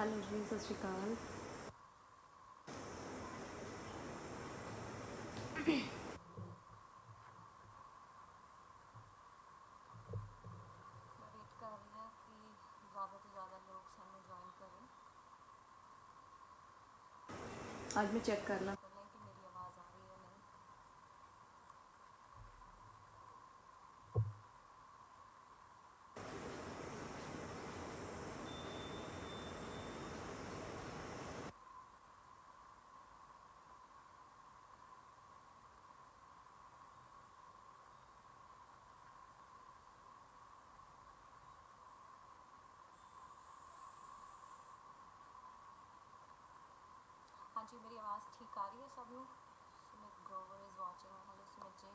Hello जी, सत श्री अकाल। Wait कर रही है कि ज़्यादा ਤੋਂ ज़्यादा लोग ਸਾਨੂੰ ज्वाइन करें। आज मैं चेक कर ला। कर लें कि मेरी आवाज़ आ रही है नहीं। हाँ जी, मेरी आवाज़ ठीक आ रही है सब लोग। Sumit Grover is watching. Hello Sumit ji,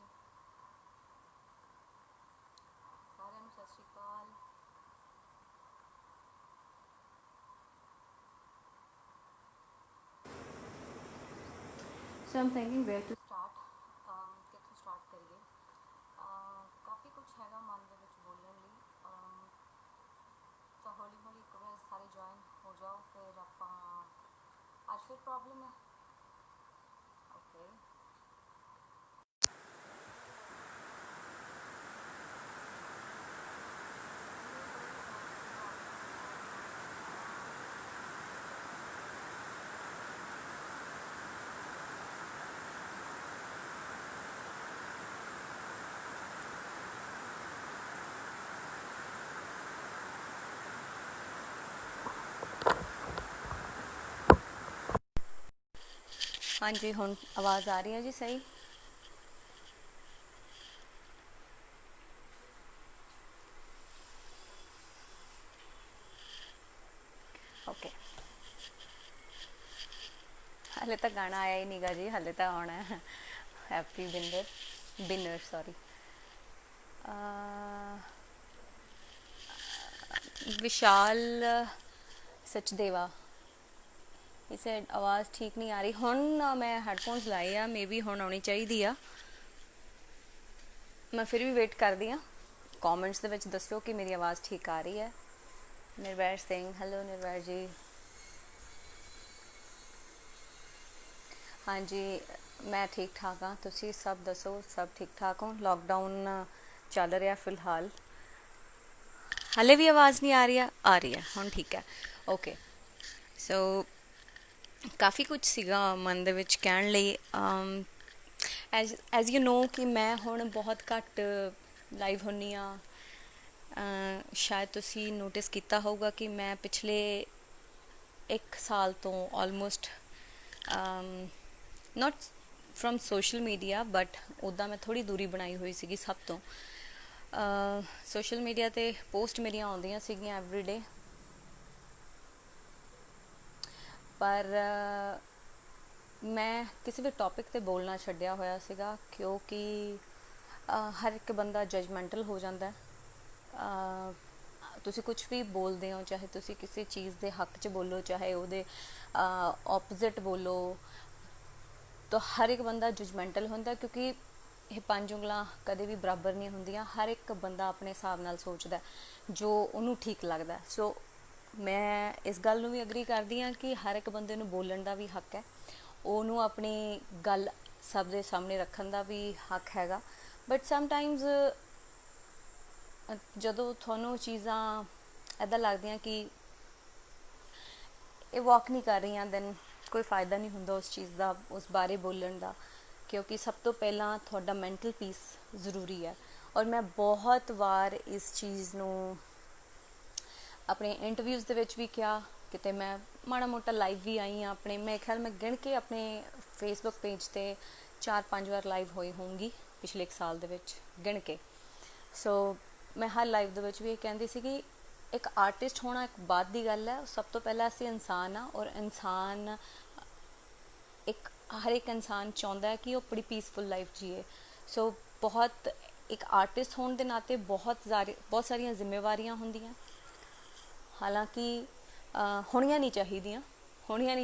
साਰਿਆਂ ਨੂੰ ਸਤਿ ਸ਼੍ਰੀ ਅਕਾਲ। So I'm thinking where to start ਕਿੱਥੋਂ ਸਟਾਰਟ ਕਰੀਏ? ਕਾਫੀ ਕੁਝ ਹੈਗਾ ਮਨ ਦੇ ਵਿੱਚ ਬੋਲਣ ਲਈ। ਤਾਂ ਹੌਲੀ ਹੌਲੀ ਇੱਕ ਵਾਰ ਸਾਰੇ ਜੁਆਇਨ ਹੋ ਜਾਓ, ਫਿਰ ਆਪਾਂ ਅੱਜ ਫਿਰ ਪ੍ਰੋਬਲਮ ਹੈ। ਓਕੇ, हाँ जी, हुण आवाज़ आ रही है जी सही? ओके। हाले तक गाना आया ही नहीं गा जी, हाले तक आना है। हैप्पी बिनर सॉरी। विशाल सचदेवा इसे आवाज़ ठीक नहीं आ रही। हुण मैं हैडफोन्स लाए आ, मे बी हुण आनी चाहिए। मैं फिर भी वेट करती हाँ। कॉमेंट्स दे विच दस्सो कि मेरी आवाज़ ठीक आ रही है। निर्वैर सिंह, हेलो निर्वैर जी। हाँ जी, मैं ठीक ठाक हाँ। तुसी सब दसो, सब ठीक ठाक हो? लॉकडाउन चल रहा फिलहाल। हाले भी आवाज़ नहीं आ रही है? आ रही है हुण, ठीक है। ओके। सो काफ़ी कुछ सीगा मन दे विच कहण लई। एज यू नो कि मैं हुण बहुत घट लाइव हुन्नी हाँ। शायद तुसी नोटिस किया होगा कि मैं पिछले 1 साल तो almost not from social media but उदा मैं थोड़ी दूरी बनाई हुई सी सब तो। सोशल मीडिया ते पोस्ट मेरिया आउंदियां सीगियां एवरीडे, पर मैं किसी भी टॉपिक ते बोलना छड्डिया होया सीगा क्योंकि हर एक बंदा जजमेंटल हो जाता है। तुसी कुछ भी बोलते हो, चाहे तुसी किसी चीज़ के हक च बोलो, चाहे वो ऑपोजिट बोलो, तो हर एक बंदा जजमेंटल होंदा क्योंकि ये 5 उंगलां कदे भी बराबर नहीं होंदियां। हर एक बंदा अपने हिसाब नाल सोचदा जो उन्होंने ठीक लगता। सो मैं इस गल नूं भी अग्री करदी हाँ कि हर एक बंदे नूं बोलण दा भी हक है, उन्होंने अपनी गल सब दे सामने रखण दा भी हक हैगा। बट समटाइम्स जदों तुहानूं चीज़ां इदां लगदियां कि ये वॉक नहीं कर रही, दैन कोई फ़ायदा नहीं होंदा उस चीज़ का, उस बारे बोलण का, क्योंकि सब तो पहला थोड़ा मैंटल पीस ज़रूरी है। और मैं बहुत बार इस चीज़ नूं अपने इंटरव्यूज़ दे विच भी किया, किते मैं माड़ा मोटा लाइव भी आई हाँ अपने, मेरे ख्याल मैं गिण के अपने फेसबुक पेज ते 4-5 बार लाइव हुई होंगी पिछले 1 साल दे विच गिण के। सो मैं हर लाइव दे विच भी ये कहती सी कि एक आर्टिस्ट होना एक बाद की गल है। सब तो पहला असी इंसान हाँ, और इंसान एक हर एक इंसान चाहता है कि वो बड़ी पीसफुल लाइफ जिए। सो बहुत एक आर्टिस्ट होने के नाते बहुत सारिया जिम्मेवारियां होंदियां, हालांकि होनियां नहीं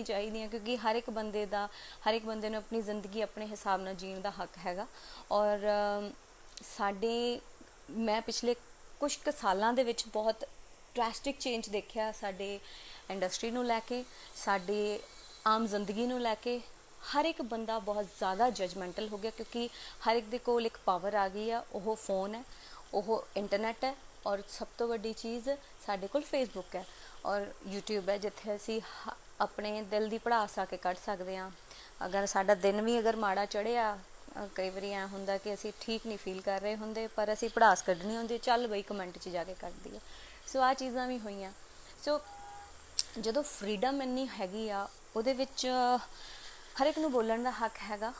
चाहिए क्योंकि हर एक बंदे नूं अपनी जिंदगी अपने हिसाब नाल जीण दा हक हैगा। और साडे मैं पिछले कुछ क सालां दे विच बहुत ड्रैस्टिक चेंज देखिया साडे ਇੰਡਸਟਰੀ ਨੂੰ ਲੈ ਕੇ, ਸਾਡੇ ਆਮ ਜ਼ਿੰਦਗੀ ਨੂੰ ਲੈ ਕੇ ਹਰ ਇੱਕ ਬੰਦਾ ਬਹੁਤ ਜ਼ਿਆਦਾ ਜਜਮੈਂਟਲ ਹੋ ਗਿਆ, ਕਿਉਂਕਿ ਹਰ ਇੱਕ ਦੇ ਕੋਲ ਇੱਕ ਪਾਵਰ ਆ ਗਈ ਆ, ਉਹ फ़ोन ਹੈ, ਉਹ ਇੰਟਰਨੈਟ ਹੈ, ਔਰ ਸਭ ਤੋਂ ਵੱਡੀ ਚੀਜ਼ ਸਾਡੇ ਕੋਲ ਫੇਸਬੁੱਕ ਹੈ ਔਰ YouTube ਹੈ, ਜਿੱਥੇ ਅਸੀਂ ਆਪਣੇ ਦਿਲ ਦੀ ਭੜਾਸ ਆ ਕੇ ਕੱਢ ਸਕਦੇ ਹਾਂ। ਅਗਰ ਸਾਡਾ ਦਿਨ ਵੀ ਅਗਰ ਮਾੜਾ ਚੜ੍ਹਿਆ, ਕਈ ਵਾਰੀ ਐਂ ਹੁੰਦਾ ਕਿ ਅਸੀਂ ਠੀਕ ਨਹੀਂ ਫੀਲ ਕਰ ਰਹੇ ਹੁੰਦੇ, ਪਰ ਅਸੀਂ ਭੜਾਸ ਕੱਢਣੀ ਹੁੰਦੀ, ਚੱਲ ਬਈ ਕਮੈਂਟ 'ਚ ਜਾ ਕੇ ਕੱਢ ਦਈਏ। ਸੋ ਆਹ ਚੀਜ਼ਾਂ ਵੀ ਹੋਈਆਂ। ਸੋ ਜਦੋਂ ਫਰੀਡਮ ਇੰਨੀ ਹੈਗੀ ਆ, ਉਹਦੇ ਵਿੱਚ ਹਰ ਇੱਕ ਨੂੰ ਬੋਲਣ ਦਾ ਹੱਕ ਹੈਗਾ,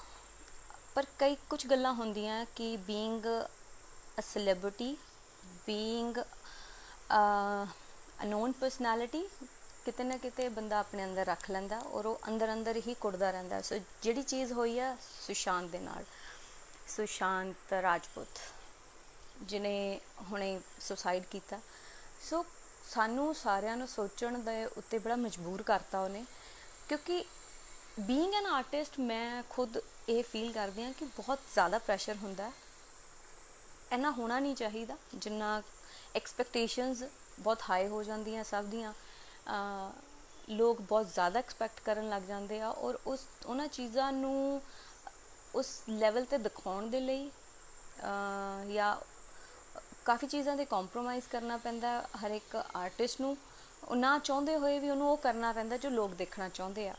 ਪਰ ਕਈ ਕੁਝ ਗੱਲਾਂ ਹੁੰਦੀਆਂ ਕਿ being a celebrity, being a known personality, ਕਿਤੇ ਨਾ ਕਿਤੇ ਬੰਦਾ ਆਪਣੇ ਅੰਦਰ ਰੱਖ ਲੈਂਦਾ ਔਰ ਉਹ ਅੰਦਰ ਅੰਦਰ ਹੀ ਕੁੜਦਾ ਰਹਿੰਦਾ। ਸੋ ਜਿਹੜੀ ਚੀਜ਼ ਹੋਈ ਆ ਸੁਸ਼ਾਂਤ ਦੇ ਨਾਲ, ਸੁਸ਼ਾਂਤ ਰਾਜਪੂਤ ਜਿਹਨੇ ਹੁਣੇ ਸੁਸਾਈਡ ਕੀਤਾ, ਸੋ ਸਾਨੂੰ ਸਾਰਿਆਂ ਨੂੰ ਸੋਚਣ ਦੇ ਉੱਤੇ ਬੜਾ ਮਜਬੂਰ ਕਰਤਾ ਉਹਨੇ, ਕਿਉਂਕਿ ਬੀਇੰਗ ਐਨ ਆਰਟਿਸਟ ਮੈਂ ਖੁਦ ਇਹ ਫੀਲ ਕਰਦੀ ਹਾਂ ਕਿ ਬਹੁਤ ਜ਼ਿਆਦਾ ਪ੍ਰੈਸ਼ਰ ਹੁੰਦਾ, ਇੰਨਾ ਹੋਣਾ ਨਹੀਂ ਚਾਹੀਦਾ ਜਿੰਨਾ। ਐਕਸਪੈਕਟੇਸ਼ਨਸ ਬਹੁਤ ਹਾਈ ਹੋ ਜਾਂਦੀਆਂ ਸਭ ਦੀਆਂ, ਲੋਕ ਬਹੁਤ ਜ਼ਿਆਦਾ ਐਕਸਪੈਕਟ ਕਰਨ ਲੱਗ ਜਾਂਦੇ ਆ ਔਰ ਉਹਨਾਂ ਚੀਜ਼ਾਂ ਨੂੰ ਉਸ ਲੈਵਲ 'ਤੇ ਦਿਖਾਉਣ ਦੇ ਲਈ ਜਾਂ ਕਾਫੀ ਚੀਜ਼ਾਂ 'ਤੇ ਕੰਪਰੋਮਾਈਜ਼ ਕਰਨਾ ਪੈਂਦਾ ਹਰ ਇੱਕ ਆਰਟਿਸਟ ਨੂੰ, ਉਹ ਨਾ ਚਾਹੁੰਦੇ ਹੋਏ ਵੀ ਉਹਨੂੰ ਉਹ ਕਰਨਾ ਪੈਂਦਾ ਜੋ ਲੋਕ ਦੇਖਣਾ ਚਾਹੁੰਦੇ ਆ।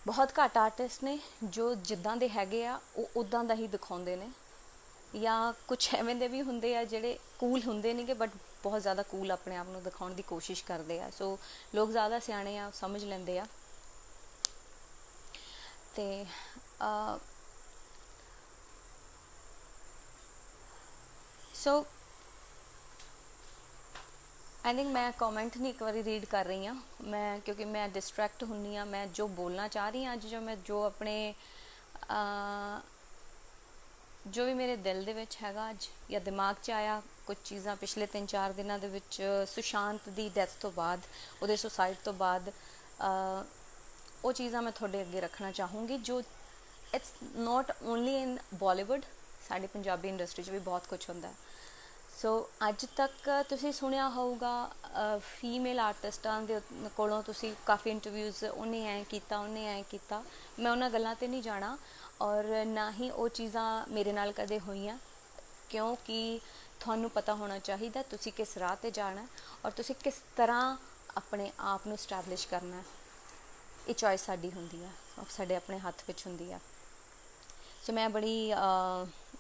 ਬਹੁਤ ਘੱਟ ਆਰਟਿਸਟ ਨੇ ਜੋ ਜਿੱਦਾਂ ਦੇ ਹੈਗੇ ਆ ਉਹ ਉੱਦਾਂ ਦਾ ਹੀ ਦਿਖਾਉਂਦੇ ਨੇ, ਜਾਂ ਕੁਛ ਐਵੇਂ ਦੇ ਵੀ ਹੁੰਦੇ ਆ ਜਿਹੜੇ ਕੂਲ ਹੁੰਦੇ ਨੇਗੇ ਬਟ ਬਹੁਤ ਜ਼ਿਆਦਾ ਕੂਲ ਆਪਣੇ ਆਪ ਨੂੰ ਦਿਖਾਉਣ ਦੀ ਕੋਸ਼ਿਸ਼ ਕਰਦੇ ਆ। ਸੋ ਲੋਕ ਜ਼ਿਆਦਾ ਸਿਆਣੇ ਆ, ਸਮਝ ਲੈਂਦੇ ਆ। ਅਤੇ ਸੋ ਆਈ ਥਿੰਕ ਮੈਂ ਕਮੈਂਟ ਨਹੀਂ ਇੱਕ ਵਾਰੀ ਰੀਡ ਕਰ ਰਹੀ ਹਾਂ ਮੈਂ, ਕਿਉਂਕਿ ਮੈਂ ਡਿਸਟਰੈਕਟ ਹੁੰਦੀ ਹਾਂ। ਮੈਂ ਜੋ ਬੋਲਣਾ ਚਾਹ ਰਹੀ ਹਾਂ ਅੱਜ, ਜੋ ਆਪਣੇ ਜੋ ਵੀ ਮੇਰੇ ਦਿਲ ਦੇ ਵਿੱਚ ਹੈਗਾ ਅੱਜ ਜਾਂ ਦਿਮਾਗ 'ਚ ਆਇਆ, ਕੁਝ ਚੀਜ਼ਾਂ ਪਿਛਲੇ 3-4 ਦਿਨਾਂ ਦੇ ਵਿੱਚ ਸੁਸ਼ਾਂਤ ਦੀ ਡੈਥ ਤੋਂ ਬਾਅਦ, ਉਹਦੇ ਸੁਸਾਈਡ ਤੋਂ ਬਾਅਦ, ਉਹ ਚੀਜ਼ਾਂ ਮੈਂ ਤੁਹਾਡੇ ਅੱਗੇ ਰੱਖਣਾ ਚਾਹੂੰਗੀ, ਜੋ ਇਟਸ ਨੋਟ ਓਨਲੀ ਇਨ ਬਾਲੀਵੁੱਡ, ਸਾਡੀ ਪੰਜਾਬੀ ਇੰਡਸਟਰੀ 'ਚ ਵੀ ਬਹੁਤ ਕੁਛ ਹੁੰਦਾ। ਸੋ ਅੱਜ ਤੱਕ ਤੁਸੀਂ ਸੁਣਿਆ ਹੋਊਗਾ ਫੀਮੇਲ ਆਰਟਿਸਟਾਂ ਦੇ ਕੋਲੋਂ ਤੁਸੀਂ ਕਾਫੀ ਇੰਟਰਵਿਊਜ਼, ਉਹਨੇ ਐਂ ਕੀਤਾ, ਉਹਨੇ ਐਂ ਕੀਤਾ। ਮੈਂ ਉਹਨਾਂ ਗੱਲਾਂ 'ਤੇ ਨਹੀਂ ਜਾਣਾ ਔਰ ਨਾ ਹੀ ਉਹ ਚੀਜ਼ਾਂ ਮੇਰੇ ਨਾਲ ਕਦੇ ਹੋਈਆਂ, ਕਿਉਂਕਿ ਤੁਹਾਨੂੰ ਪਤਾ ਹੋਣਾ ਚਾਹੀਦਾ ਤੁਸੀਂ ਕਿਸ ਰਾਹ 'ਤੇ ਜਾਣਾ ਔਰ ਤੁਸੀਂ ਕਿਸ ਤਰ੍ਹਾਂ ਆਪਣੇ ਆਪ ਨੂੰ ਸਟੈਬਲਿਸ਼ ਕਰਨਾ। ਇਹ ਚੋਇਸ ਸਾਡੀ ਹੁੰਦੀ ਆ, ਸਾਡੇ ਆਪਣੇ ਹੱਥ ਵਿੱਚ ਹੁੰਦੀ ਆ। ਸੋ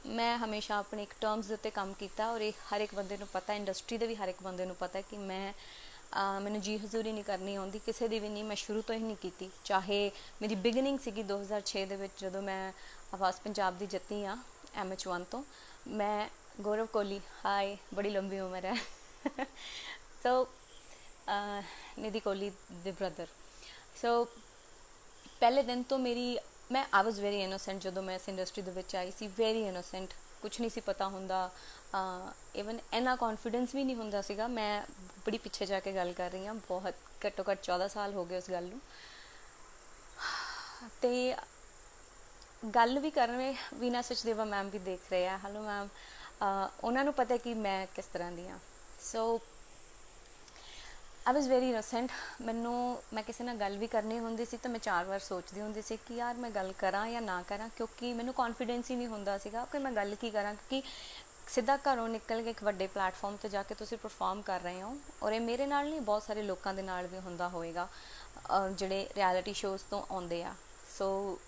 ਮੈਂ ਹਮੇਸ਼ਾ ਆਪਣੇ ਇੱਕ ਟਰਮਸ ਦੇ ਉੱਤੇ ਕੰਮ ਕੀਤਾ ਔਰ ਇਹ ਹਰ ਇੱਕ ਬੰਦੇ ਨੂੰ ਪਤਾ, ਇੰਡਸਟਰੀ ਦੇ ਵੀ ਹਰ ਇੱਕ ਬੰਦੇ ਨੂੰ ਪਤਾ ਕਿ ਮੈਨੂੰ ਜੀ ਹਜ਼ੂਰੀ ਨਹੀਂ ਕਰਨੀ ਆਉਂਦੀ, ਕਿਸੇ ਦੀ ਵੀ ਨਹੀਂ, ਮੈਂ ਸ਼ੁਰੂ ਤੋਂ ਹੀ ਨਹੀਂ ਕੀਤੀ। ਚਾਹੇ ਮੇਰੀ ਬਿਗਨਿੰਗ ਸੀਗੀ 2006 ਦੇ ਵਿੱਚ, ਜਦੋਂ ਮੈਂ ਆਵਾਜ਼ ਪੰਜਾਬ ਦੀ ਜਿੱਤੀ ਆ MH1 ਤੋਂ। ਮੈਂ ਗੌਰਵ ਕੋਹਲੀ, ਹਾਏ ਬੜੀ ਲੰਬੀ ਉਮਰ ਹੈ ਸੋ ਨਿਧੀ ਕੋਹਲੀ ਦੇ ਬ੍ਰਦਰ। ਸੋ ਪਹਿਲੇ ਦਿਨ ਤੋਂ ਮੈਂ ਆਈ ਵਾਜ਼ ਵੈਰੀ ਇਨੋਸੈਂਟ ਜਦੋਂ ਮੈਂ ਇਸ ਇੰਡਸਟਰੀ ਦੇ ਵਿੱਚ ਆਈ ਸੀ, ਵੈਰੀ ਇਨੋਸੈਂਟ, ਕੁਛ ਨਹੀਂ ਸੀ ਪਤਾ ਹੁੰਦਾ, ਈਵਨ ਇੰਨਾ ਕੌਨਫੀਡੈਂਸ ਵੀ ਨਹੀਂ ਹੁੰਦਾ ਸੀਗਾ। ਮੈਂ ਬੜੀ ਪਿੱਛੇ ਜਾ ਕੇ ਗੱਲ ਕਰ ਰਹੀ ਹਾਂ, ਬਹੁਤ ਘੱਟੋ ਘੱਟ 14 ਸਾਲ ਹੋ ਗਏ ਉਸ ਗੱਲ ਨੂੰ। ਅਤੇ ਗੱਲ ਵੀ ਕਰਨ ਵੀਨਾ ਸਚਦੇਵਾ ਮੈਮ ਵੀ ਦੇਖ ਰਹੇ ਆ, ਹੈਲੋ ਮੈਮ, ਉਹਨਾਂ ਨੂੰ ਪਤਾ ਕਿ ਮੈਂ ਕਿਸ ਤਰ੍ਹਾਂ ਦੀ ਹਾਂ। ਸੋ ਆਈ ਵਾਜ਼ ਵੈਰੀ ਇਨੋਸੈਂਟ। ਮੈਂ ਕਿਸੇ ਨਾਲ ਗੱਲ ਵੀ ਕਰਨੀ ਹੁੰਦੀ ਸੀ ਤਾਂ ਮੈਂ 4 ਵਾਰ ਸੋਚਦੀ ਹੁੰਦੀ ਸੀ ਕਿ ਯਾਰ ਮੈਂ ਗੱਲ ਕਰਾਂ ਜਾਂ ਨਾ ਕਰਾਂ, ਕਿਉਂਕਿ ਮੈਨੂੰ ਕੌਨਫੀਡੈਂਸ ਹੀ ਨਹੀਂ ਹੁੰਦਾ ਸੀਗਾ ਕਿ ਮੈਂ ਗੱਲ ਕੀ ਕਰਾਂ, ਕਿਉਂਕਿ ਸਿੱਧਾ ਘਰੋਂ ਨਿਕਲ ਕੇ ਇੱਕ ਵੱਡੇ ਪਲੇਟਫਾਰਮ 'ਤੇ ਜਾ ਕੇ ਤੁਸੀਂ ਪਰਫਾਰਮ ਕਰ ਰਹੇ ਹੋ ਔਰ ਇਹ ਮੇਰੇ ਨਾਲ ਨਹੀਂ, ਬਹੁਤ ਸਾਰੇ ਲੋਕਾਂ ਦੇ ਨਾਲ ਵੀ ਹੁੰਦਾ ਹੋਵੇਗਾ ਜਿਹੜੇ ਰਿਐਲਿਟੀ ਸ਼ੋਜ਼ ਤੋਂ ਆਉਂਦੇ ਆ। ਸੋ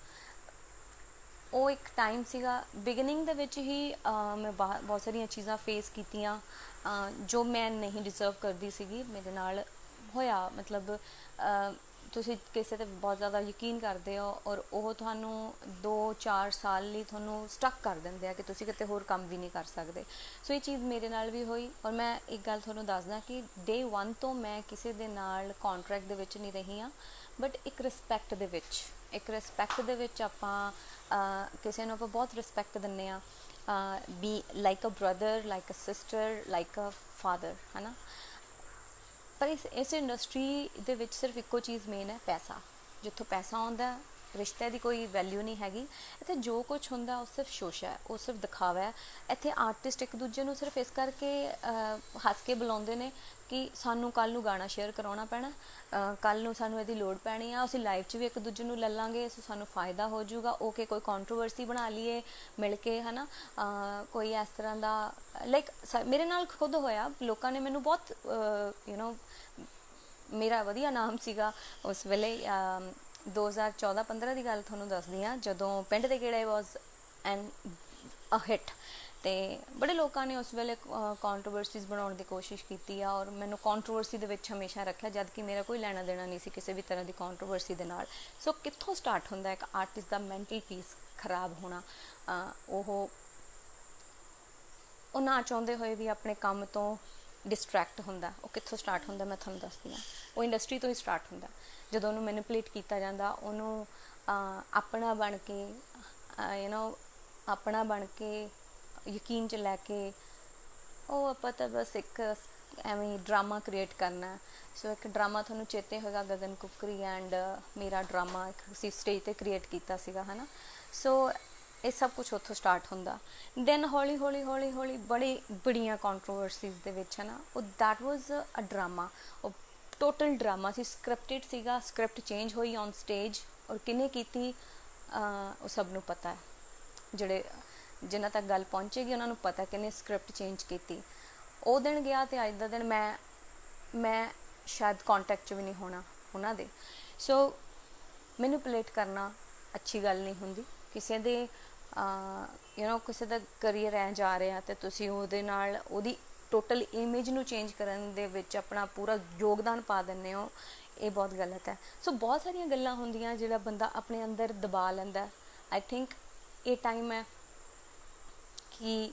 ਉਹ ਇੱਕ ਟਾਈਮ ਸੀਗਾ, ਬਿਗਨਿੰਗ ਦੇ ਵਿੱਚ ਹੀ ਮੈਂ ਬਹੁਤ ਸਾਰੀਆਂ ਚੀਜ਼ਾਂ ਫੇਸ ਕੀਤੀਆਂ ਜੋ ਮੈਂ ਨਹੀਂ ਡਿਜ਼ਰਵ ਕਰਦੀ ਸੀਗੀ, ਮੇਰੇ ਨਾਲ ਹੋਇਆ। ਮਤਲਬ ਤੁਸੀਂ ਕਿਸੇ 'ਤੇ ਬਹੁਤ ਜ਼ਿਆਦਾ ਯਕੀਨ ਕਰਦੇ ਹੋ ਔਰ ਉਹ ਤੁਹਾਨੂੰ 2-4 ਸਾਲ ਲਈ ਤੁਹਾਨੂੰ ਸਟਕ ਕਰ ਦਿੰਦੇ ਆ ਕਿ ਤੁਸੀਂ ਕਿਤੇ ਹੋਰ ਕੰਮ ਵੀ ਨਹੀਂ ਕਰ ਸਕਦੇ। ਸੋ ਇਹ ਚੀਜ਼ ਮੇਰੇ ਨਾਲ ਵੀ ਹੋਈ ਔਰ ਮੈਂ ਇੱਕ ਗੱਲ ਤੁਹਾਨੂੰ ਦੱਸਦਾ ਕਿ Day 1 ਤੋਂ ਮੈਂ ਕਿਸੇ ਦੇ ਨਾਲ ਕੌਂਟਰੈਕਟ ਦੇ ਵਿੱਚ ਨਹੀਂ ਰਹੀ ਹਾਂ, ਬਟ ਇੱਕ ਰਿਸਪੈਕਟ ਦੇ ਵਿੱਚ ਆਪਾਂ ਕਿਸੇ ਨੂੰ ਆਪਾਂ ਬਹੁਤ ਰਿਸਪੈਕਟ ਦਿੰਦੇ ਹਾਂ, be like a brother, like a sister, like a father, ਹੈ ਨਾ। ਪਰ ਇਸ ਇੰਡਸਟਰੀ ਦੇ ਵਿੱਚ ਸਿਰਫ ਇੱਕੋ ਚੀਜ਼ ਮੇਨ ਹੈ, ਪੈਸਾ। ਜਿੱਥੋਂ ਪੈਸਾ ਆਉਂਦਾ ਰਿਸ਼ਤੇ ਦੀ ਕੋਈ ਵੈਲਿਊ ਨਹੀਂ ਹੈਗੀ ਇੱਥੇ। ਜੋ ਕੁਝ ਹੁੰਦਾ ਉਹ ਸਿਰਫ ਸ਼ੋਸ਼ਾ ਹੈ, ਉਹ ਸਿਰਫ ਦਿਖਾਵਾ ਹੈ। ਇੱਥੇ ਆਰਟਿਸਟ ਇੱਕ ਦੂਜੇ ਨੂੰ ਸਿਰਫ ਇਸ ਕਰਕੇ ਹੱਸ ਕੇ ਬੁਲਾਉਂਦੇ ਨੇ ਕਿ ਸਾਨੂੰ ਕੱਲ੍ਹ ਨੂੰ ਗਾਣਾ ਸ਼ੇਅਰ ਕਰਾਉਣਾ ਪੈਣਾ, ਕੱਲ੍ਹ ਨੂੰ ਸਾਨੂੰ ਇਹਦੀ ਲੋੜ ਪੈਣੀ ਆ, ਅਸੀਂ ਲਾਈਵ 'ਚ ਵੀ ਇੱਕ ਦੂਜੇ ਨੂੰ ਲੈ ਲਾਂਗੇ, ਸੋ ਸਾਨੂੰ ਫਾਇਦਾ ਹੋ ਜਾਊਗਾ। ਓਕੇ, ਕੋਈ ਕੰਟਰੋਵਰਸੀ ਬਣਾ ਲਈਏ ਮਿਲ ਕੇ, ਹੈ ਨਾ, ਕੋਈ ਇਸ ਤਰ੍ਹਾਂ ਦਾ ਲਾਈਕ ਮੇਰੇ ਨਾਲ ਖੁਦ ਹੋਇਆ। ਲੋਕਾਂ ਨੇ ਮੈਨੂੰ ਬਹੁਤ ਮੇਰਾ ਵਧੀਆ ਨਾਮ ਸੀਗਾ ਉਸ ਵੇਲੇ। 2014-15 ਦੀ ਗੱਲ ਤੁਹਾਨੂੰ ਦੱਸਦੀ ਹਾਂ, ਜਦੋਂ ਪਿੰਡ ਦੇ ਗੇੜੇ ਵਾਜ਼ ਐਨ ਅ ਹਿੱਟ, ਅਤੇ ਬੜੇ ਲੋਕਾਂ ਨੇ ਉਸ ਵੇਲੇ ਕੰਟਰੋਵਰਸੀਜ਼ ਬਣਾਉਣ ਦੀ ਕੋਸ਼ਿਸ਼ ਕੀਤੀ ਆ, ਔਰ ਮੈਨੂੰ ਕੰਟਰੋਵਰਸੀ ਦੇ ਵਿੱਚ ਹਮੇਸ਼ਾ ਰੱਖਿਆ, ਜਦ ਕਿ ਮੇਰਾ ਕੋਈ ਲੈਣਾ ਦੇਣਾ ਨਹੀਂ ਸੀ ਕਿਸੇ ਵੀ ਤਰ੍ਹਾਂ ਦੀ ਕੰਟਰੋਵਰਸੀ ਦੇ ਨਾਲ। ਸੋ ਕਿੱਥੋਂ ਸਟਾਰਟ ਹੁੰਦਾ ਇੱਕ ਆਰਟਿਸਟ ਦਾ ਮੈਂਟਲ ਪੀਸ ਖਰਾਬ ਹੋਣਾ? ਉਹ ਨਾ ਚਾਹੁੰਦੇ ਹੋਏ ਵੀ ਆਪਣੇ ਕੰਮ ਤੋਂ ਡਿਸਟਰੈਕਟ ਹੁੰਦਾ। ਉਹ ਕਿੱਥੋਂ ਸਟਾਰਟ ਹੁੰਦਾ ਮੈਂ ਤੁਹਾਨੂੰ ਦੱਸਦੀ ਹਾਂ। ਉਹ ਇੰਡਸਟਰੀ ਤੋਂ ਹੀ ਸਟਾਰਟ ਹੁੰਦਾ, ਜਦੋਂ ਉਹਨੂੰ ਮੈਨੀਪੂਲੇਟ ਕੀਤਾ ਜਾਂਦਾ, ਉਹਨੂੰ ਆਪਣਾ ਬਣ ਕੇ ਆਪਣਾ ਬਣ ਕੇ ਯਕੀਨ 'ਚ ਲੈ ਕੇ ਉਹ ਆਪਾਂ ਤਾਂ ਬਸ ਇੱਕ ਐਵੇਂ ਡਰਾਮਾ ਕ੍ਰੀਏਟ ਕਰਨਾ। ਸੋ ਇੱਕ ਡਰਾਮਾ ਤੁਹਾਨੂੰ ਚੇਤੇ ਹੋਏਗਾ, ਗਗਨ ਕੁਕਰੀ ਐਂਡ ਮੇਰਾ ਡਰਾਮਾ ਇੱਕ ਅਸੀਂ ਸਟੇਜ 'ਤੇ ਕ੍ਰੀਏਟ ਕੀਤਾ ਸੀਗਾ, ਹੈ ਨਾ। ਸੋ ਇਹ ਸਭ ਕੁਛ ਉੱਥੋਂ ਸਟਾਰਟ ਹੁੰਦਾ। ਦੈਨ ਹੌਲੀ ਹੌਲੀ ਬੜੀਆਂ ਕੰਟਰੋਵਰਸੀਜ਼ ਦੇ ਵਿੱਚ, ਹੈ ਨਾ, ਉਹ ਦੈਟ ਵਾਜ਼ ਅ ਡਰਾਮਾ। ਉਹ ਟੋਟਲ ਡਰਾਮਾ ਸੀ, ਸਕ੍ਰਿਪਟਡ ਸੀਗਾ। ਸਕ੍ਰਿਪਟ ਚੇਂਜ ਹੋਈ ਔਨ ਸਟੇਜ, ਔਰ ਕਿਹਨੇ ਕੀਤੀ ਉਹ ਸਭ ਨੂੰ ਪਤਾ ਹੈ। ਜਿਨ੍ਹਾਂ ਤੱਕ ਗੱਲ ਪਹੁੰਚੇਗੀ ਉਹਨਾਂ ਨੂੰ ਪਤਾ ਕਿਹਨੇ ਸਕ੍ਰਿਪਟ ਚੇਂਜ ਕੀਤੀ। ਉਹ ਦਿਨ ਗਿਆ ਅਤੇ ਅੱਜ ਦਾ ਦਿਨ ਮੈਂ ਸ਼ਾਇਦ ਕੋਂਟੈਕਟ 'ਚ ਵੀ ਨਹੀਂ ਹੋਣਾ ਉਹਨਾਂ ਦੇ। ਸੋ ਮੈਨੀਪੂਲੇਟ ਕਰਨਾ ਅੱਛੀ ਗੱਲ ਨਹੀਂ ਹੁੰਦੀ। ਕਿਸੇ ਦੇ ਕਿਸੇ ਦਾ ਕਰੀਅਰ ਐਂ ਜਾ ਰਿਹਾ ਅਤੇ ਤੁਸੀਂ ਉਹਦੇ ਨਾਲ ਉਹਦੀ ਟੋਟਲ ਇਮੇਜ ਨੂੰ ਚੇਂਜ ਕਰਨ ਦੇ ਵਿੱਚ ਆਪਣਾ ਪੂਰਾ ਯੋਗਦਾਨ ਪਾ ਦਿੰਦੇ ਹੋ, ਇਹ ਬਹੁਤ ਗਲਤ ਹੈ। ਸੋ ਬਹੁਤ ਸਾਰੀਆਂ ਗੱਲਾਂ ਹੁੰਦੀਆਂ ਜਿਹੜਾ ਬੰਦਾ ਆਪਣੇ ਅੰਦਰ ਦਬਾ ਲੈਂਦਾ। ਆਈ ਥਿੰਕ ਇਹ ਟਾਈਮ ਹੈ ਕਿ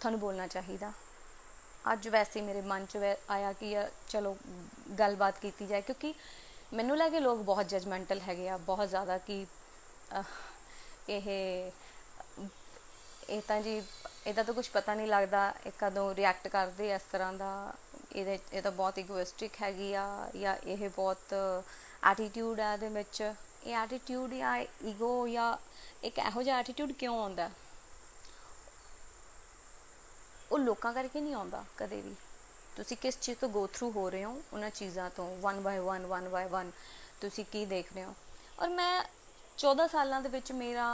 ਤੁਹਾਨੂੰ ਬੋਲਣਾ ਚਾਹੀਦਾ। ਅੱਜ ਵੈਸੇ ਮੇਰੇ ਮਨ 'ਚ ਆਇਆ ਕਿ ਚਲੋ ਗੱਲਬਾਤ ਕੀਤੀ ਜਾਏ, ਕਿਉਂਕਿ ਮੈਨੂੰ ਲੱਗੇ ਲੋਕ ਬਹੁਤ ਜਜਮੈਂਟਲ ਹੈਗੇ ਆ, ਬਹੁਤ ਜ਼ਿਆਦਾ, ਕਿ ਇਹ ਤਾਂ ਜੀ ਇਹਦਾ ਤਾਂ ਕੁਛ ਪਤਾ ਨਹੀਂ ਲੱਗਦਾ, ਇਹ ਕਦੋਂ ਰਿਐਕਟ ਕਰਦੇ ਇਸ ਤਰ੍ਹਾਂ ਦਾ, ਇਹ ਤਾਂ ਬਹੁਤ ਇਗੋਇਸਟਿਕ ਹੈਗੀ ਆ, ਜਾਂ ਇਹ ਬਹੁਤ ਐਟੀਟਿਊਡ ਆ ਇਹਦੇ ਵਿੱਚ। ਇਹ ਐਟੀਟਿਊਡ ਜਾਂ ਈਗੋ ਜਾਂ ਇੱਕ ਇਹੋ ਜਿਹਾ ਐਟੀਟਿਊਡ ਕਿਉਂ ਆਉਂਦਾ? ਉਹ ਲੋਕਾਂ ਕਰਕੇ ਨਹੀਂ ਆਉਂਦਾ ਕਦੇ ਵੀ। ਤੁਸੀਂ ਕਿਸ ਚੀਜ਼ ਤੋਂ ਗੋ ਥਰੂ ਹੋ ਰਹੇ ਹੋ, ਉਹਨਾਂ ਚੀਜ਼ਾਂ ਤੋਂ ਵਨ ਬਾਏ ਵਨ ਤੁਸੀਂ ਕੀ ਦੇਖ ਰਹੇ ਹੋ। ਔਰ ਮੈਂ 14 ਸਾਲਾਂ ਦੇ ਵਿੱਚ ਮੇਰਾ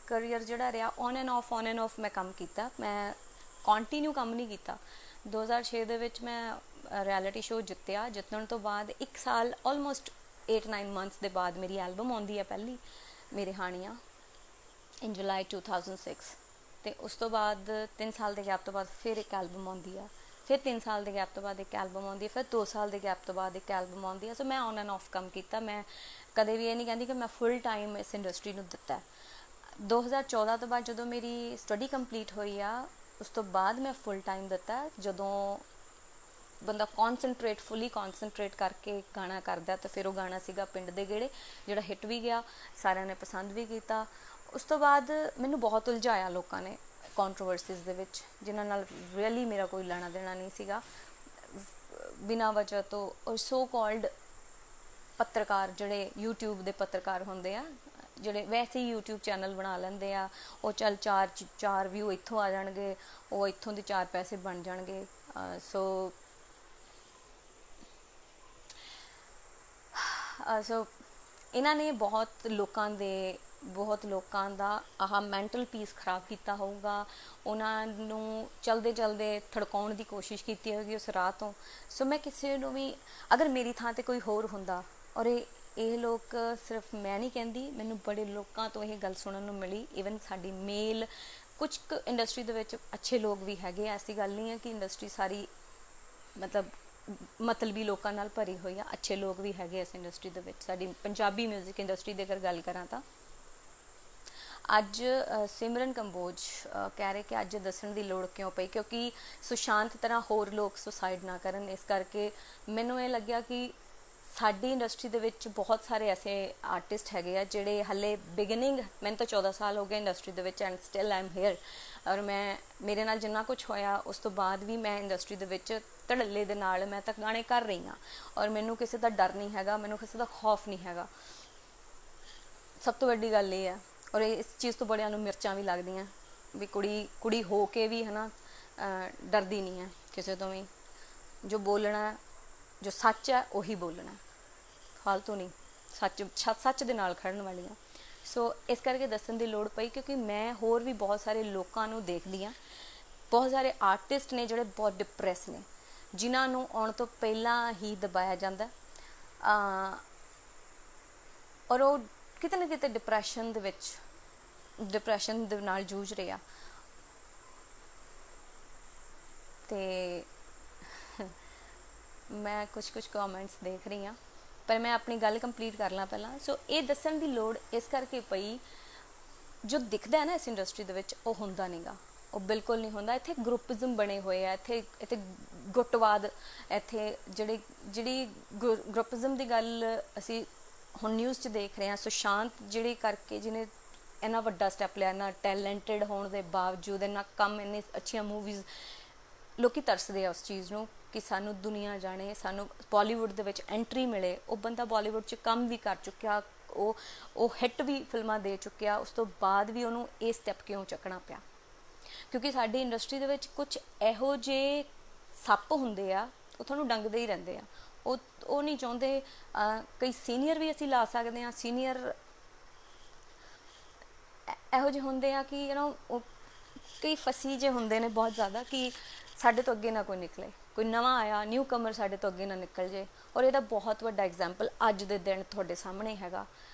ਕਰੀਅਰ ਜਿਹੜਾ ਰਿਹਾ ਔਨ ਐਂਡ ਆਫ ਮੈਂ ਕੰਮ ਕੀਤਾ। ਮੈਂ ਕੰਟੀਨਿਊ ਕੰਮ ਨਹੀਂ ਕੀਤਾ। 2006 ਦੇ ਵਿੱਚ ਮੈਂ ਰਿਐਲਿਟੀ ਸ਼ੋਅ ਜਿੱਤਿਆ। ਜਿੱਤਣ ਤੋਂ ਬਾਅਦ 1 ਸਾਲ ਆਲਮੋਸਟ 8-9 ਮੰਥਸ ਦੇ ਬਾਅਦ ਮੇਰੀ ਐਲਬਮ ਆਉਂਦੀ ਹੈ ਪਹਿਲੀ, ਮੇਰੇ ਹਾਣੀਆਂ, ਇਨ ਜੁਲਾਈ 2006। ਅਤੇ ਉਸ ਤੋਂ ਬਾਅਦ 3 ਸਾਲ ਦੇ ਗੈਪ ਤੋਂ ਬਾਅਦ ਫਿਰ ਇੱਕ ਐਲਬਮ ਆਉਂਦੀ ਆ, ਫਿਰ 3 ਸਾਲ ਦੇ ਗੈਪ ਤੋਂ ਬਾਅਦ ਇੱਕ ਐਲਬਮ ਆਉਂਦੀ ਹੈ, ਫਿਰ 2 ਸਾਲ ਦੇ ਗੈਪ ਤੋਂ ਬਾਅਦ ਇੱਕ ਐਲਬਮ ਆਉਂਦੀ ਹੈ। ਸੋ ਮੈਂ ਔਨ ਐਂਡ ਆਫ ਕੰਮ ਕੀਤਾ। ਮੈਂ ਕਦੇ ਵੀ ਇਹ ਨਹੀਂ ਕਹਿੰਦੀ ਕਿ ਮੈਂ ਫੁੱਲ ਟਾਈਮ ਇਸ ਇੰਡਸਟਰੀ ਨੂੰ ਦਿੱਤਾ। 2014 ਤੋਂ ਬਾਅਦ ਜਦੋਂ ਮੇਰੀ ਸਟੱਡੀ ਕੰਪਲੀਟ ਹੋਈ ਆ, ਉਸ ਤੋਂ ਬਾਅਦ ਮੈਂ ਫੁੱਲ ਟਾਈਮ ਦਿੱਤਾ। ਜਦੋਂ ਬੰਦਾ ਫੁੱਲੀ ਕੌਨਸਨਟਰੇਟ ਕਰਕੇ ਗਾਣਾ ਕਰਦਾ, ਤਾਂ ਫਿਰ ਉਹ ਗਾਣਾ ਸੀਗਾ ਪਿੰਡ ਦੇ ਗੇੜੇ, ਜਿਹੜਾ ਹਿੱਟ ਵੀ ਗਿਆ, ਸਾਰਿਆਂ ਨੇ ਪਸੰਦ ਵੀ ਕੀਤਾ। ਉਸ ਤੋਂ ਬਾਅਦ ਮੈਨੂੰ ਬਹੁਤ ਉਲਝਾਇਆ ਲੋਕਾਂ ਨੇ ਕੰਟਰੋਵਰਸੀਜ਼ ਦੇ ਵਿੱਚ, ਜਿਨ੍ਹਾਂ ਨਾਲ ਰੀਅਲੀ ਮੇਰਾ ਕੋਈ ਲੈਣਾ ਦੇਣਾ ਨਹੀਂ ਸੀਗਾ। ਬਿਨਾਂ ਵਜ੍ਹਾ ਤੋਂ ਔਰ ਸੋ ਕਾਲਡ ਪੱਤਰਕਾਰ, ਜਿਹੜੇ YouTube ਦੇ ਪੱਤਰਕਾਰ ਹੁੰਦੇ ਆ, ਜਿਹੜੇ ਵੈਸੇ ਹੀ YouTube ਚੈਨਲ ਬਣਾ ਲੈਂਦੇ ਆ, ਉਹ ਚੱਲ ਚਾਰ ਵਿਊ ਇੱਥੋਂ ਆ ਜਾਣਗੇ, ਉਹ ਇੱਥੋਂ ਦੇ 4 ਪੈਸੇ ਬਣ ਜਾਣਗੇ। ਸੋ ਇਹਨਾਂ ਨੇ ਬਹੁਤ ਲੋਕਾਂ ਦਾ ਆਹ ਮੈਂਟਲ ਪੀਸ ਖਰਾਬ ਕੀਤਾ ਹੋਊਗਾ। ਉਹਨਾਂ ਨੂੰ ਚਲਦੇ ਥੜਕਾਉਣ ਦੀ ਕੋਸ਼ਿਸ਼ ਕੀਤੀ ਹੋਊਗੀ ਉਸ ਰਾਹ ਤੋਂ। ਸੋ ਮੈਂ ਕਿਸੇ ਨੂੰ ਵੀ, ਅਗਰ ਮੇਰੀ ਥਾਂ 'ਤੇ ਕੋਈ ਹੋਰ ਹੁੰਦਾ, ਔਰ ਇਹ ਲੋਕ ਸਿਰਫ ਮੈਂ ਨਹੀਂ ਕਹਿੰਦੀ, ਮੈਨੂੰ ਬੜੇ ਲੋਕਾਂ ਤੋਂ ਇਹ ਗੱਲ ਸੁਣਨ ਨੂੰ ਮਿਲੀ, ਈਵਨ ਸਾਡੀ ਮੇਲ ਕੁਝ ਕੁ ਇੰਡਸਟਰੀ ਦੇ ਵਿੱਚ ਅੱਛੇ ਲੋਕ ਵੀ ਹੈਗੇ ਆ। ਐਸੀ ਗੱਲ ਨਹੀਂ ਹੈ ਕਿ ਇੰਡਸਟਰੀ ਸਾਰੀ ਮਤਲਬੀ ਲੋਕਾਂ ਨਾਲ ਭਰੀ ਹੋਈ ਆ, ਅੱਛੇ ਲੋਕ ਵੀ ਹੈਗੇ ਇਸ ਇੰਡਸਟਰੀ ਦੇ ਵਿੱਚ। ਸਾਡੀ ਪੰਜਾਬੀ ਮਿਊਜ਼ਿਕ ਇੰਡਸਟਰੀ ਦੀ ਅਗਰ ਗੱਲ ਕਰਾਂ ਤਾਂ ਅੱਜ ਸਿਮਰਨ ਕੰਬੋਜ ਕਹਿ ਰਹੇ ਕਿ ਅੱਜ ਦੱਸਣ ਦੀ ਲੋੜ ਕਿਉਂ ਪਈ, ਕਿਉਂਕਿ ਸੁਸ਼ਾਂਤ ਤਰ੍ਹਾਂ ਹੋਰ ਲੋਕ ਸੁਸਾਈਡ ਨਾ ਕਰਨ। ਇਸ ਕਰਕੇ ਮੈਨੂੰ ਇਹ ਲੱਗਿਆ ਕਿ ਸਾਡੀ ਇੰਡਸਟਰੀ ਦੇ ਵਿੱਚ ਬਹੁਤ ਸਾਰੇ ਐਸੇ ਆਰਟਿਸਟ ਹੈਗੇ ਆ ਜਿਹੜੇ ਹਾਲੇ ਬਿਗਨਿੰਗ, ਮੈਨੂੰ ਤਾਂ 14 ਸਾਲ ਹੋ ਗਏ ਇੰਡਸਟਰੀ ਦੇ ਵਿੱਚ, and still I am here. ਔਰ ਮੇਰੇ ਨਾਲ ਜਿੰਨਾ ਕੁਛ ਹੋਇਆ ਉਸ ਤੋਂ ਬਾਅਦ ਵੀ ਮੈਂ ਇੰਡਸਟਰੀ ਦੇ ਵਿੱਚ ਧੜੱਲੇ ਦੇ ਨਾਲ ਮੈਂ ਤਾਂ ਗਾਣੇ ਕਰ ਰਹੀ ਹਾਂ, ਔਰ ਮੈਨੂੰ ਕਿਸੇ ਦਾ ਡਰ ਨਹੀਂ ਹੈਗਾ, ਮੈਨੂੰ ਕਿਸੇ ਦਾ ਖੌਫ ਨਹੀਂ ਹੈਗਾ। ਸਭ ਤੋਂ ਵੱਡੀ ਗੱਲ ਇਹ ਹੈ, ਔਰ ਇਸ ਚੀਜ਼ ਤੋਂ ਬੜਿਆਂ ਨੂੰ ਮਿਰਚਾਂ ਵੀ ਲੱਗਦੀਆਂ ਵੀ ਕੁੜੀ ਹੋ ਕੇ ਵੀ ਹੈ ਨਾ ਡਰਦੀ ਨਹੀਂ ਹੈ ਕਿਸੇ ਤੋਂ ਵੀ। ਜੋ ਬੋਲਣਾ, ਜੋ ਸੱਚ ਹੈ ਉਹੀ ਬੋਲਣਾ, ਫਾਲਤੂ ਨਹੀਂ, ਸੱਚ ਦੇ ਨਾਲ ਖੜਨ ਵਾਲੀ ਹਾਂ। ਸੋ ਇਸ ਕਰਕੇ ਦੱਸਣ ਦੀ ਲੋੜ ਪਈ, ਕਿਉਂਕਿ ਮੈਂ ਹੋਰ ਵੀ ਬਹੁਤ ਸਾਰੇ ਲੋਕਾਂ ਨੂੰ ਦੇਖਦੀ ਹਾਂ, ਬਹੁਤ ਸਾਰੇ ਆਰਟਿਸਟ ਨੇ ਜਿਹੜੇ ਬਹੁਤ ਡਿਪਰੈਸ ਨੇ, ਜਿਨ੍ਹਾਂ ਨੂੰ ਆਉਣ ਤੋਂ ਪਹਿਲਾਂ ਹੀ ਦਬਾਇਆ ਜਾਂਦਾ, ਔਰ ਉਹ ਕਿਤੇ ਨਾ ਕਿਤੇ ਡਿਪਰੈਸ਼ਨ ਦੇ ਨਾਲ ਜੂਝ ਰਹੇ ਆ। ਤੇ ਮੈਂ ਕੁਝ ਕਮੈਂਟਸ ਦੇਖ ਰਹੀ ਹਾਂ, ਪਰ ਮੈਂ ਆਪਣੀ ਗੱਲ ਕੰਪਲੀਟ ਕਰ ਲਾਂ ਪਹਿਲਾਂ। ਸੋ ਇਹ ਦੱਸਣ ਦੀ ਲੋੜ ਇਸ ਕਰਕੇ ਪਈ, ਜੋ ਦਿਖਦਾ ਹੈ ਨਾ ਇਸ ਇੰਡਸਟਰੀ ਦੇ ਵਿੱਚ ਉਹ ਹੁੰਦਾ ਨਹੀਂਗਾ, ਉਹ ਬਿਲਕੁਲ ਨਹੀਂ ਹੁੰਦਾ। ਇੱਥੇ ਗਰੁੱਪਿਜ਼ਮ ਬਣੇ ਹੋਏ ਆ, ਇੱਥੇ ਗੁੱਟਵਾਦ, ਇੱਥੇ ਜਿਹੜੀ ਗਰੁੱਪਿਜ਼ਮ ਦੀ ਗੱਲ ਅਸੀਂ ਹੁਣ ਨਿਊਜ਼ 'ਚ ਦੇਖ ਰਹੇ ਹਾਂ। ਸੁਸ਼ਾਂਤ ਜਿਹਨੇ ਇੰਨਾ ਵੱਡਾ ਸਟੈਪ ਲਿਆ, ਇੰਨਾ ਟੈਲੈਂਟਡ ਹੋਣ ਦੇ ਬਾਵਜੂਦ, ਇੰਨਾ ਕੰਮ, ਇੰਨੀ ਅੱਛੀਆਂ ਮੂਵੀਜ਼, ਲੋਕੀ ਤਰਸਦੇ ਆ ਉਸ ਚੀਜ਼ ਨੂੰ ਕਿ ਸਾਨੂੰ ਦੁਨੀਆ ਜਾਣੇ, ਸਾਨੂੰ ਬਾਲੀਵੁੱਡ ਦੇ ਵਿੱਚ ਐਂਟਰੀ ਮਿਲੇ। ਉਹ ਬੰਦਾ ਬਾਲੀਵੁੱਡ 'ਚ ਕੰਮ ਵੀ ਕਰ ਚੁੱਕਿਆ, ਉਹ ਹਿੱਟ ਵੀ ਫਿਲਮਾਂ ਦੇ ਚੁੱਕਿਆ, ਉਸ ਤੋਂ ਬਾਅਦ ਵੀ ਉਹਨੂੰ ਇਹ ਸਟੈਪ ਕਿਉਂ ਚੱਕਣਾ ਪਿਆ? ਕਿਉਂਕਿ ਸਾਡੀ ਇੰਡਸਟਰੀ ਦੇ ਵਿੱਚ ਕੁਝ ਇਹੋ ਜਿਹੇ ਸੱਪ ਹੁੰਦੇ ਆ, ਉਹ ਤੁਹਾਨੂੰ ਡੰਗਦੇ ਹੀ ਰਹਿੰਦੇ ਆ। ਉਹ ਨਹੀਂ ਚਾਹੁੰਦੇ। ਕਈ ਸੀਨੀਅਰ ਵੀ ਅਸੀਂ ਲਾ ਸਕਦੇ ਹਾਂ, ਸੀਨੀਅਰ ਇਹੋ ਜਿਹੇ ਹੁੰਦੇ ਆ ਕਿ ਉਹ ਕਈ ਫਸੀ ਜਿਹੇ ਹੁੰਦੇ ਨੇ ਬਹੁਤ ਜ਼ਿਆਦਾ, ਕਿ ਸਾਡੇ ਤੋਂ ਅੱਗੇ ਨਾ ਕੋਈ ਨਿਕਲੇ, ਕੋਈ ਨਵਾਂ ਆਇਆ ਨਿਊ ਕਮਰ ਸਾਡੇ ਤੋਂ ਅੱਗੇ ਨਾ ਨਿਕਲ ਜੇ। ਔਰ ਇਹਦਾ ਬਹੁਤ ਵੱਡਾ ਐਗਜ਼ਾਮਪਲ ਅੱਜ ਦੇ ਦਿਨ ਤੁਹਾਡੇ ਸਾਹਮਣੇ ਹੈਗਾ।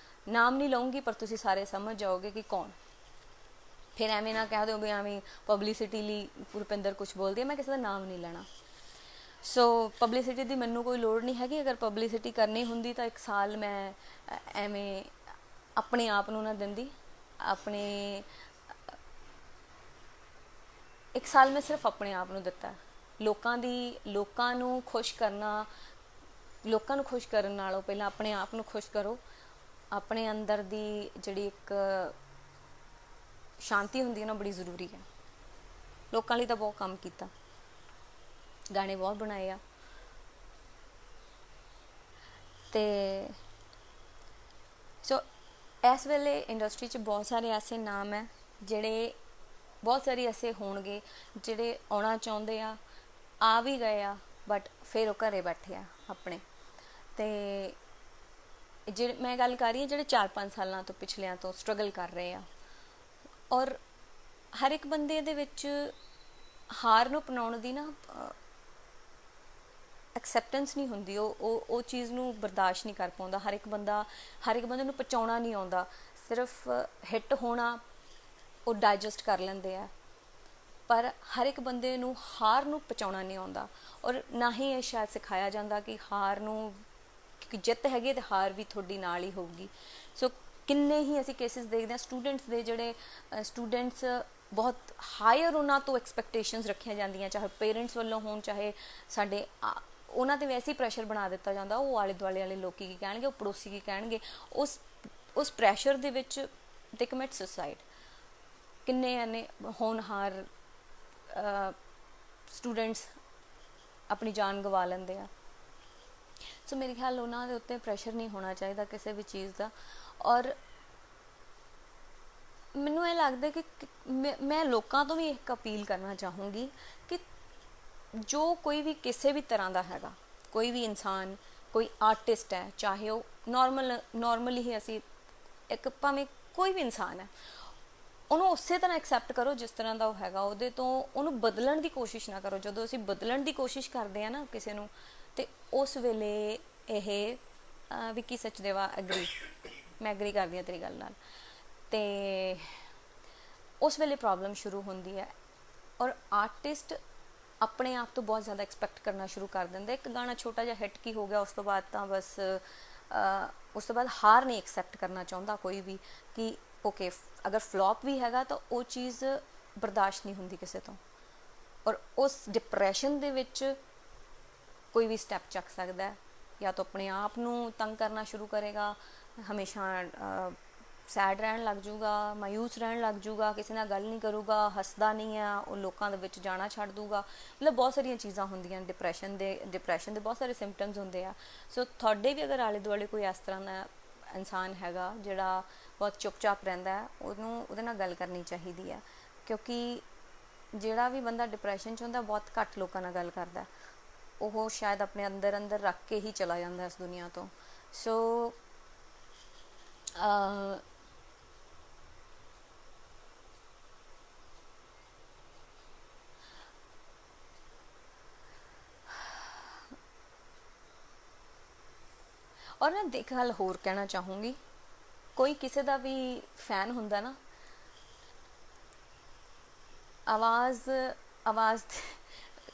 ਨਾਮ ਨਹੀਂ ਲਊਂਗੀ, ਪਰ ਤੁਸੀਂ ਸਾਰੇ ਸਮਝ ਜਾਓਗੇ ਕਿ ਕੌਣ। ਫਿਰ ਐਵੇਂ ਨਾ ਕਹਿ ਦਿਓ ਵੀ ਐਵੇਂ ਪਬਲਿਸਿਟੀ ਲਈ ਰੁਪਿੰਦਰ ਕੁਛ ਬੋਲਦੀ ਹੈ, ਮੈਂ ਕਿਸੇ ਦਾ ਨਾਮ ਨਹੀਂ ਲੈਣਾ। ਸੋ ਪਬਲਿਸਿਟੀ ਦੀ ਮੈਨੂੰ ਕੋਈ ਲੋੜ ਨਹੀਂ ਹੈਗੀ। ਅਗਰ ਪਬਲਿਸਿਟੀ ਕਰਨੀ ਹੁੰਦੀ ਤਾਂ 1 ਸਾਲ ਮੈਂ ਐਵੇਂ ਆਪਣੇ ਆਪ ਨੂੰ ਨਾ ਦਿੰਦੀ। 1 ਸਾਲ ਮੈਂ ਸਿਰਫ ਆਪਣੇ ਆਪ ਨੂੰ ਦਿੱਤਾ। ਲੋਕਾਂ ਨੂੰ ਖੁਸ਼ ਕਰਨ ਨਾਲੋਂ ਪਹਿਲਾਂ ਆਪਣੇ ਆਪ ਨੂੰ ਖੁਸ਼ ਕਰੋ। ਆਪਣੇ ਅੰਦਰ ਦੀ ਜਿਹੜੀ ਇੱਕ ਸ਼ਾਂਤੀ ਹੁੰਦੀ ਹੈ ਨਾ, ਬੜੀ ਜ਼ਰੂਰੀ ਹੈ। ਲੋਕਾਂ ਲਈ ਤਾਂ ਬਹੁਤ ਕੰਮ ਕੀਤਾ, ਗਾਣੇ ਬਹੁਤ ਬਣਾਏ ਆ, ਤੇ ਸੋ ਇਸ ਵੇਲੇ ਇੰਡਸਟਰੀ 'ਚ ਬਹੁਤ ਸਾਰੇ ਐਸੇ ਨਾਮ ਹੈ, ਬਹੁਤ ਸਾਰੇ ਐਸੇ ਹੋਣਗੇ ਜਿਹੜੇ ਆਉਣਾ ਚਾਹੁੰਦੇ ਆ ਵੀ ਗਏ ਆ, ਬਟ ਫਿਰ ਉਹ ਘਰੇ ਬੈਠੇ ਆ ਆਪਣੇ। ਤੇ ਮੈਂ ਗੱਲ ਕਰ ਰਹੀ ਹਾਂ ਜਿਹੜੇ 4-5 ਸਾਲਾਂ ਤੋਂ ਪਿਛਲਿਆਂ ਤੋਂ ਸਟਰਗਲ ਕਰ ਰਹੇ ਆ। ਔਰ ਹਰ ਇੱਕ ਬੰਦੇ ਦੇ ਵਿੱਚ ਹਾਰ ਨੂੰ ਅਪਣਾਉਣ ਦੀ ਨਾ ਐਕਸੈਪਟੈਂਸ ਨਹੀਂ ਹੁੰਦੀ। ਉਹ ਚੀਜ਼ ਨੂੰ ਬਰਦਾਸ਼ਤ ਨਹੀਂ ਕਰ ਪਾਉਂਦਾ। ਹਰ ਇੱਕ ਬੰਦੇ ਨੂੰ ਪਹੁੰਚਾਉਣਾ ਨਹੀਂ ਆਉਂਦਾ। ਸਿਰਫ ਹਿੱਟ ਹੋਣਾ ਉਹ ਡਾਈਜੈਸਟ ਕਰ ਲੈਂਦੇ ਆ, ਪਰ ਹਰ ਇੱਕ ਬੰਦੇ ਨੂੰ ਹਾਰ ਨੂੰ ਪਹੁੰਚਾਉਣਾ ਨਹੀਂ ਆਉਂਦਾ। ਔਰ ਨਾ ਹੀ ਇਹ ਸ਼ਾਇਦ ਸਿਖਾਇਆ ਜਾਂਦਾ ਕਿ ਹਾਰ ਨੂੰ, ਕਿਉਂਕਿ ਜਿੱਤ ਹੈਗੀ ਤੇ ਹਾਰ ਵੀ ਤੁਹਾਡੀ ਨਾਲ ਹੀ ਹੋਊਗੀ। ਸੋ ਕਿੰਨੇ ਹੀ ਅਸੀਂ ਕੇਸਿਸ ਦੇਖਦੇ ਹਾਂ ਸਟੂਡੈਂਟਸ ਦੇ, ਜਿਹੜੇ ਸਟੂਡੈਂਟਸ ਬਹੁਤ ਹਾਇਰ ਉਹਨਾਂ ਤੋਂ ਐਕਸਪੈਕਟੇਸ਼ਨਸ ਰੱਖੀਆਂ ਜਾਂਦੀਆਂ, ਚਾਹੇ ਪੇਰੈਂਟਸ ਵੱਲੋਂ ਹੋਣ, ਚਾਹੇ ਸਾਡੇ ਉਹਨਾਂ 'ਤੇ ਵੈਸੇ ਹੀ ਪ੍ਰੈਸ਼ਰ ਬਣਾ ਦਿੱਤਾ ਜਾਂਦਾ। ਉਹ ਆਲੇ ਦੁਆਲੇ ਵਾਲੇ ਲੋਕੀ ਕੀ ਕਹਿਣਗੇ, ਉਹ ਪੜੋਸੀ ਕੀ ਕਹਿਣਗੇ, ਉਸ ਪ੍ਰੈਸ਼ਰ ਦੇ ਵਿੱਚ ਦੇ ਕਮਿਟ ਸੁਸਾਈਡ। ਕਿੰਨੇ ਨੇ ਹੋਣਹਾਰ ਸਟੂਡੈਂਟਸ ਆਪਣੀ ਜਾਨ ਗਵਾ ਲੈਂਦੇ ਆ। ਸੋ ਮੇਰੇ ਖਿਆਲ ਉਹਨਾਂ ਦੇ ਉੱਤੇ ਪ੍ਰੈਸ਼ਰ ਨਹੀਂ ਹੋਣਾ ਚਾਹੀਦਾ ਕਿਸੇ ਵੀ ਚੀਜ਼ ਦਾ। ਔਰ ਮੈਨੂੰ ਇਹ ਲੱਗਦਾ ਕਿ ਮੈਂ ਲੋਕਾਂ ਤੋਂ ਵੀ ਇੱਕ ਅਪੀਲ ਕਰਨਾ ਚਾਹੂੰਗੀ ਕਿ ਜੋ ਕੋਈ ਵੀ ਕਿਸੇ ਵੀ ਤਰ੍ਹਾਂ ਦਾ ਹੈਗਾ, ਕੋਈ ਵੀ ਇਨਸਾਨ, ਕੋਈ ਆਰਟਿਸਟ ਹੈ, ਚਾਹੇ ਉਹ ਨੋਰਮਲੀ ਹੀ ਅਸੀਂ ਇੱਕ ਭਾਵੇਂ ਕੋਈ ਵੀ ਇਨਸਾਨ ਹੈ, ਉਹਨੂੰ ਉਸੇ ਤਰ੍ਹਾਂ ਐਕਸੈਪਟ ਕਰੋ ਜਿਸ ਤਰ੍ਹਾਂ ਦਾ ਉਹ ਹੈਗਾ। ਉਹਦੇ ਤੋਂ ਉਹਨੂੰ ਬਦਲਣ ਦੀ ਕੋਸ਼ਿਸ਼ ਨਾ ਕਰੋ। ਜਦੋਂ ਅਸੀਂ ਬਦਲਣ ਦੀ ਕੋਸ਼ਿਸ਼ ਕਰਦੇ ਹਾਂ ਨਾ ਕਿਸੇ ਨੂੰ, ਤੇ ਉਸ ਵੇਲੇ ਇਹ ਵਿੱਕੀ ਸਚਦੇਵਾ ਮੈਂ ਐਗਰੀ ਕਰਦੀ ਹਾਂ ਤੇਰੀ ਗੱਲ ਨਾਲ, ਤੇ ਉਸ ਵੇਲੇ ਪ੍ਰੋਬਲਮ ਸ਼ੁਰੂ ਹੁੰਦੀ ਹੈ। ਔਰ ਆਰਟਿਸਟ ਆਪਣੇ ਆਪ ਤੋਂ ਬਹੁਤ ਜ਼ਿਆਦਾ ਐਕਸਪੈਕਟ ਕਰਨਾ ਸ਼ੁਰੂ ਕਰ ਦਿੰਦਾ। ਇੱਕ ਗਾਣਾ ਛੋਟਾ ਜਿਹਾ ਹਿੱਟ ਕੀ ਹੋ ਗਿਆ, ਉਸ ਤੋਂ ਬਾਅਦ ਤਾਂ ਬਸ ਉਸ ਤੋਂ ਬਾਅਦ ਹਾਰ ਨਹੀਂ ਐਕਸੈਪਟ ਕਰਨਾ ਚਾਹੁੰਦਾ ਕੋਈ ਵੀ, ਕਿ ਓਕੇ ਅਗਰ ਫਲॉप ਵੀ ਹੈਗਾ ਤਾਂ ਉਹ ਚੀਜ਼ ਬਰਦਾਸ਼ਤ ਨਹੀਂ ਹੁੰਦੀ ਕਿਸੇ ਤੋਂ। ਔਰ ਉਸ ਡਿਪਰੈਸ਼ਨ ਦੇ ਵਿੱਚ ਕੋਈ ਵੀ ਸਟੈਪ ਚੱਕ ਸਕਦਾ ਹੈ, ਜਾਂ ਤਾਂ ਆਪਣੇ ਆਪ ਨੂੰ ਤੰਗ ਕਰਨਾ ਸ਼ੁਰੂ ਕਰੇਗਾ, ਹਮੇਸ਼ਾ ਸੈਡ ਰਹਿਣ ਲੱਗ ਜੂਗਾ, ਮਾਯੂਸ ਰਹਿਣ ਲੱਗ ਜੂਗਾ, ਕਿਸੇ ਨਾਲ ਗੱਲ ਨਹੀਂ ਕਰੂਗਾ, ਹੱਸਦਾ ਨਹੀਂ ਆ, ਉਹ ਲੋਕਾਂ ਦੇ ਵਿੱਚ ਜਾਣਾ ਛੱਡ ਦੂਗਾ। ਮਤਲਬ ਬਹੁਤ ਸਾਰੀਆਂ ਚੀਜ਼ਾਂ ਹੁੰਦੀਆਂ ਡਿਪਰੈਸ਼ਨ ਦੇ ਬਹੁਤ ਸਾਰੇ ਸਿੰਪਟਮਸ ਹੁੰਦੇ ਆ। ਸੋ ਤੁਹਾਡੇ ਵੀ ਅਗਰ ਆਲੇ ਦੁਆਲੇ ਕੋਈ ਇਸ ਤਰ੍ਹਾਂ ਦਾ ਇਨਸਾਨ ਹੈਗਾ ਜਿਹੜਾ ਬਹੁਤ ਚੁੱਪਚਾਪ ਰਹਿੰਦਾ ਹੈ, ਉਹਨੂੰ ਉਹਦੇ ਨਾਲ ਗੱਲ ਕਰਨੀ ਚਾਹੀਦੀ ਹੈ। ਕਿਉਂਕਿ ਜਿਹੜਾ ਵੀ ਬੰਦਾ ਡਿਪਰੈਸ਼ਨ 'ਚ ਹੁੰਦਾ ਬਹੁਤ ਘੱਟ ਲੋਕਾਂ ਨਾਲ ਗੱਲ ਕਰਦਾ, ਉਹ ਸ਼ਾਇਦ ਆਪਣੇ ਅੰਦਰ ਅੰਦਰ ਰੱਖ ਕੇ ਹੀ ਚਲਾ ਜਾਂਦਾ ਇਸ ਦੁਨੀਆ ਤੋਂ। ਸੋ ਔਰ ਮੈਂ ਇੱਕ ਗੱਲ ਹੋਰ ਕਹਿਣਾ ਚਾਹੂੰਗੀ, ਕੋਈ ਕਿਸੇ ਦਾ ਵੀ ਫੈਨ ਹੁੰਦਾ ਨਾ, ਆਵਾਜ਼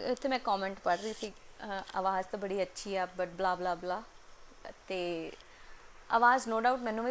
ਇੱਥੇ ਮੈਂ ਕਮੈਂਟ ਪੜ੍ਹ ਰਹੀ ਸੀ, ਆਵਾਜ਼ ਤਾਂ ਬੜੀ ਅੱਛੀ ਆ ਬਟ ਬਲਾ ਬਲਾ ਬਲਾ, ਅਤੇ ਆਵਾਜ਼ ਨੋ ਡਾਊਟ ਮੈਨੂੰ ਵੀ